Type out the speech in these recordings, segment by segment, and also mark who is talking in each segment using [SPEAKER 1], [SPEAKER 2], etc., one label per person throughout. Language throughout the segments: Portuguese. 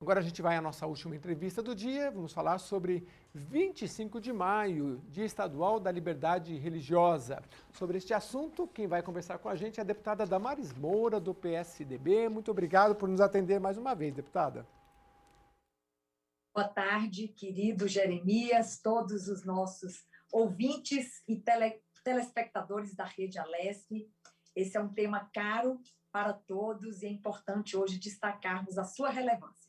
[SPEAKER 1] Agora a gente vai à nossa última entrevista do dia. Vamos falar sobre 25 de maio, Dia Estadual da Liberdade Religiosa. Sobre este assunto, quem vai conversar com a gente é a deputada Damares Moura, do PSDB. Muito obrigado por nos atender mais uma vez, deputada.
[SPEAKER 2] Boa tarde, querido Jeremias, todos os nossos ouvintes e telespectadores da Rede Alesp. Esse é um tema caro para todos e é importante hoje destacarmos a sua relevância.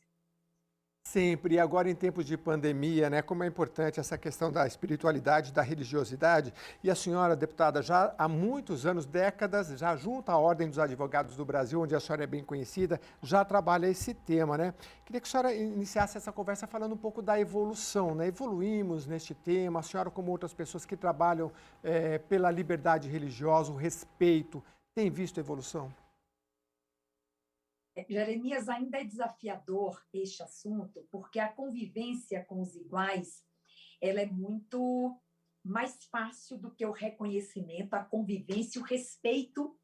[SPEAKER 1] Sempre, e agora em tempos de pandemia, né? Como é importante essa questão da espiritualidade, da religiosidade. E a senhora, deputada, já há muitos anos, décadas, já junto à Ordem dos Advogados do Brasil, onde a senhora é bem conhecida, já trabalha esse tema, né? Queria que a senhora iniciasse essa conversa falando um pouco da evolução, né? Evoluímos neste tema, a senhora, como outras pessoas que trabalham pela liberdade religiosa, o respeito, tem visto evolução?
[SPEAKER 2] Jeremias, ainda é desafiador este assunto, porque a convivência com os iguais, ela é muito mais fácil do que o reconhecimento, a convivência e o respeito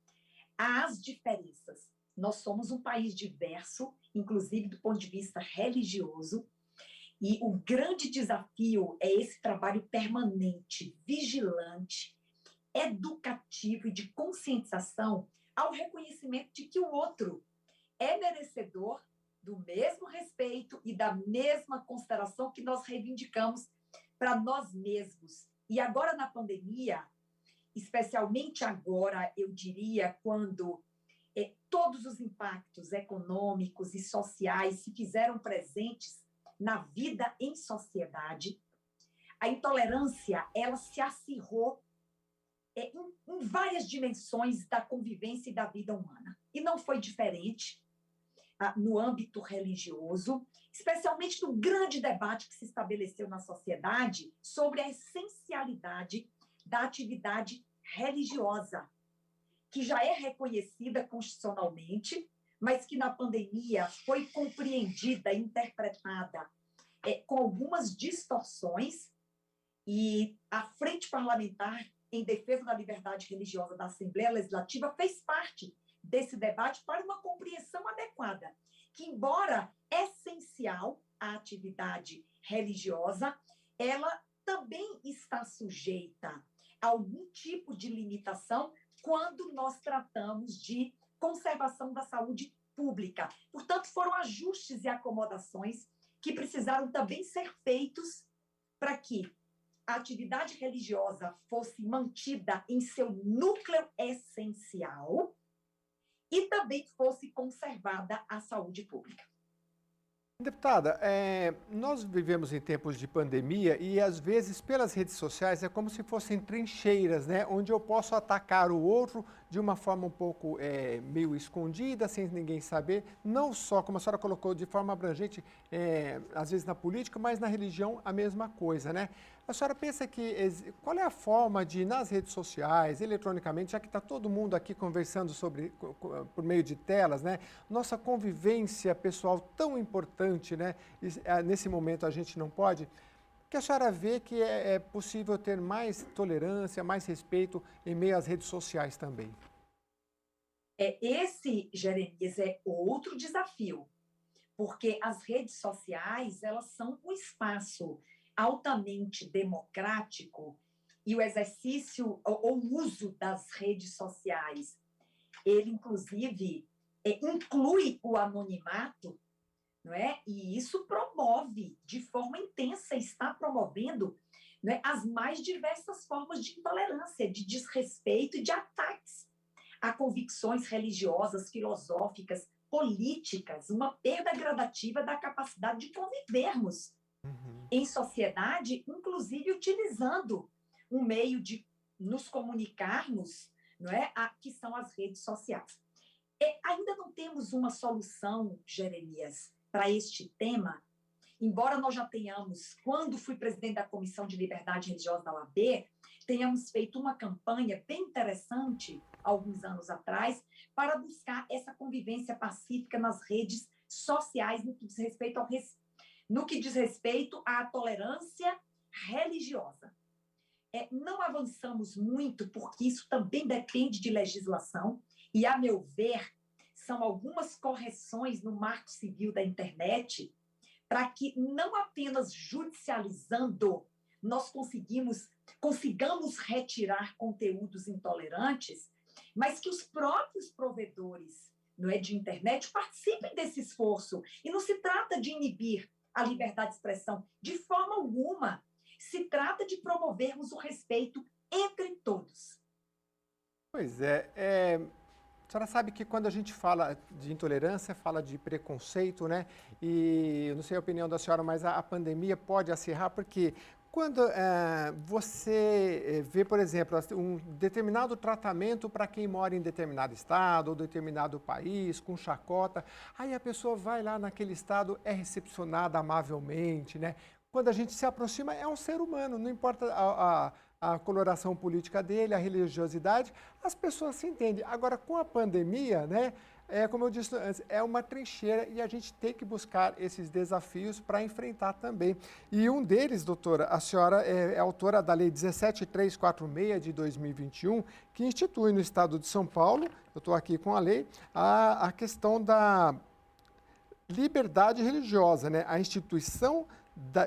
[SPEAKER 2] às diferenças. Nós somos um país diverso, inclusive do ponto de vista religioso, e o grande desafio é esse trabalho permanente, vigilante, educativo e de conscientização ao reconhecimento de que o outro é merecedor do mesmo respeito e da mesma consideração que nós reivindicamos para nós mesmos. E agora, na pandemia, especialmente agora, eu diria, quando todos os impactos econômicos e sociais se fizeram presentes na vida em sociedade, a intolerância, ela se acirrou em várias dimensões da convivência e da vida humana. E não foi diferente no âmbito religioso, especialmente no grande debate que se estabeleceu na sociedade sobre a essencialidade da atividade religiosa, que já é reconhecida constitucionalmente, mas que na pandemia foi compreendida, interpretada com algumas distorções, e a Frente Parlamentar em Defesa da Liberdade Religiosa da Assembleia Legislativa fez parte desse debate para uma compreensão adequada, que, embora essencial à atividade religiosa, ela também está sujeita a algum tipo de limitação quando nós tratamos de conservação da saúde pública. Portanto, foram ajustes e acomodações que precisaram também ser feitos para que a atividade religiosa fosse mantida em seu núcleo essencial e também fosse conservada a saúde pública.
[SPEAKER 1] Deputada, nós vivemos em tempos de pandemia e, às vezes, pelas redes sociais, é como se fossem trincheiras, né? Onde eu posso atacar o outro de uma forma um pouco meio escondida, sem ninguém saber, não só, como a senhora colocou, de forma abrangente, às vezes na política, mas na religião a mesma coisa, né? A senhora pensa que, qual é a forma de, nas redes sociais, eletronicamente, já que está todo mundo aqui conversando por meio de telas, né? Nossa convivência pessoal tão importante, né? Nesse momento a gente não pode. Que a senhora vê que é possível ter mais tolerância, mais respeito em meio às redes sociais também?
[SPEAKER 2] Esse, Jeremias, é outro desafio, porque as redes sociais, elas são um espaço altamente democrático e o exercício ou o uso das redes sociais, ele, inclusive, inclui o anonimato, não é? E isso promove de forma intensa, está promovendo, não é, as mais diversas formas de intolerância, de desrespeito e de ataques a convicções religiosas, filosóficas, políticas, uma perda gradativa da capacidade de convivermos em sociedade, inclusive utilizando um meio de nos comunicarmos, não é? Que são as redes sociais. Ainda não temos uma solução, Jeremias, para este tema, embora nós já tenhamos, quando fui presidente da Comissão de Liberdade Religiosa da OAB, tenhamos feito uma campanha bem interessante, alguns anos atrás, para buscar essa convivência pacífica nas redes sociais no que diz respeito à tolerância religiosa. Não avançamos muito, porque isso também depende de legislação, e, a meu ver, são algumas correções no Marco Civil da internet para que não apenas judicializando nós consigamos retirar conteúdos intolerantes, mas que os próprios provedores, não é, de internet participem desse esforço. E não se trata de inibir a liberdade de expressão de forma alguma. Se trata de promovermos o respeito entre todos.
[SPEAKER 1] Pois é, a senhora sabe que quando a gente fala de intolerância, fala de preconceito, né? E eu não sei a opinião da senhora, mas a pandemia pode acirrar, porque quando você vê, por exemplo, um determinado tratamento para quem mora em determinado estado ou determinado país, com chacota, aí a pessoa vai lá naquele estado, é recepcionada amavelmente, né? Quando a gente se aproxima, é um ser humano, não importa a coloração política dele, a religiosidade, as pessoas se entendem. Agora, com a pandemia, né, como eu disse antes, é uma trincheira e a gente tem que buscar esses desafios para enfrentar também. E um deles, doutora, a senhora é autora da Lei 17.346 de 2021, que institui no estado de São Paulo, eu estou aqui com a lei, a questão da liberdade religiosa, né, a instituição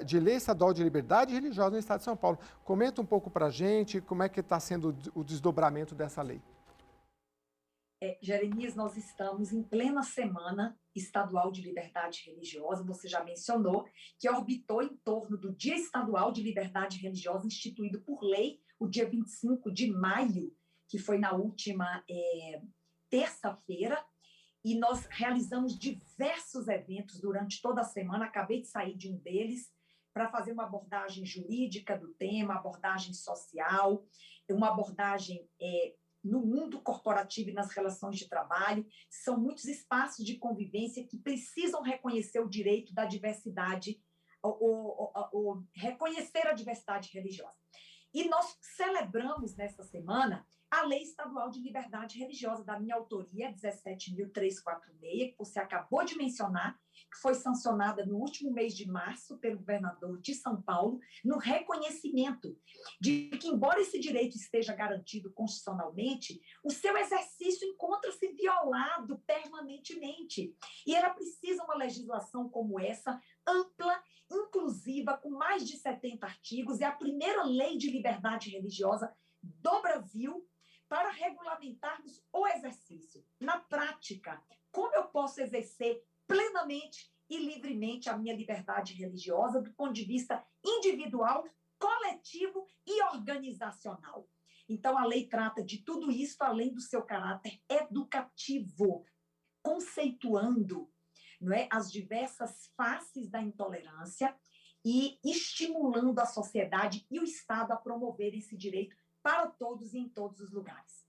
[SPEAKER 1] de Lei Estadual de Liberdade Religiosa no Estado de São Paulo. Comenta um pouco para a gente como é que está sendo o desdobramento dessa lei.
[SPEAKER 2] Jeremias, nós estamos em plena Semana Estadual de Liberdade Religiosa, você já mencionou, que orbitou em torno do Dia Estadual de Liberdade Religiosa, instituído por lei, o dia 25 de maio, que foi na última terça-feira, e nós realizamos diversos eventos durante toda a semana, acabei de sair de um deles, para fazer uma abordagem jurídica do tema, abordagem social, uma abordagem no mundo corporativo e nas relações de trabalho. São muitos espaços de convivência que precisam reconhecer o direito da diversidade, ou reconhecer a diversidade religiosa. E nós celebramos nessa semana a Lei Estadual de Liberdade Religiosa, da minha autoria, 17.346, que você acabou de mencionar, que foi sancionada no último mês de março pelo governador de São Paulo, no reconhecimento de que, embora esse direito esteja garantido constitucionalmente, o seu exercício encontra-se violado permanentemente. E ela precisa uma legislação como essa, ampla, inclusiva, com mais de 70 artigos, é a primeira lei de liberdade religiosa do Brasil, para regulamentarmos o exercício. Na prática, como eu posso exercer plenamente e livremente a minha liberdade religiosa do ponto de vista individual, coletivo e organizacional? Então, a lei trata de tudo isso, além do seu caráter educativo, conceituando, não é, as diversas faces da intolerância e estimulando a sociedade e o Estado a promover esse direito para todos e em todos os lugares.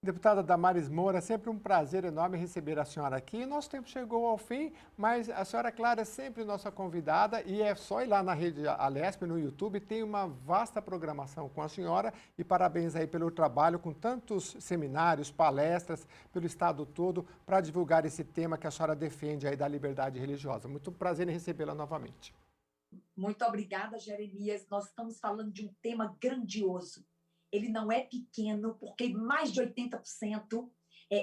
[SPEAKER 1] Deputada Damares Moura, sempre um prazer enorme receber a senhora aqui. Nosso tempo chegou ao fim, mas a senhora Clara é sempre nossa convidada e é só ir lá na rede Alesp, no YouTube, tem uma vasta programação com a senhora e parabéns aí pelo trabalho com tantos seminários, palestras pelo estado todo para divulgar esse tema que a senhora defende aí da liberdade religiosa. Muito prazer em recebê-la novamente.
[SPEAKER 2] Muito obrigada, Jeremias. Nós estamos falando de um tema grandioso. Ele não é pequeno, porque mais de 80%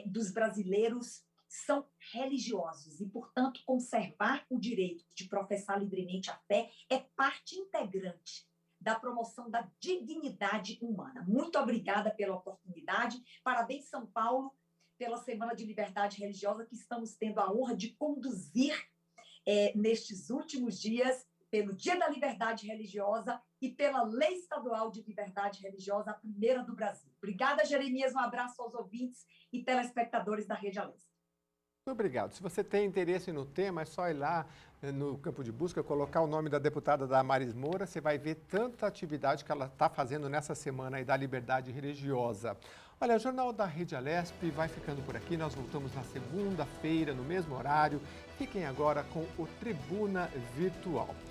[SPEAKER 2] dos brasileiros são religiosos e, portanto, conservar o direito de professar livremente a fé é parte integrante da promoção da dignidade humana. Muito obrigada pela oportunidade. Parabéns, São Paulo, pela Semana de Liberdade Religiosa que estamos tendo a honra de conduzir nestes últimos dias, pelo Dia da Liberdade Religiosa e pela Lei Estadual de Liberdade Religiosa, a primeira do Brasil. Obrigada, Jeremias. Um abraço aos ouvintes e telespectadores da Rede Alesp.
[SPEAKER 1] Muito obrigado. Se você tem interesse no tema, é só ir lá no campo de busca, colocar o nome da deputada Damares Moura, você vai ver tanta atividade que ela está fazendo nessa semana aí da liberdade religiosa. Olha, o Jornal da Rede Alesp vai ficando por aqui, nós voltamos na segunda-feira, no mesmo horário. Fiquem agora com o Tribuna Virtual.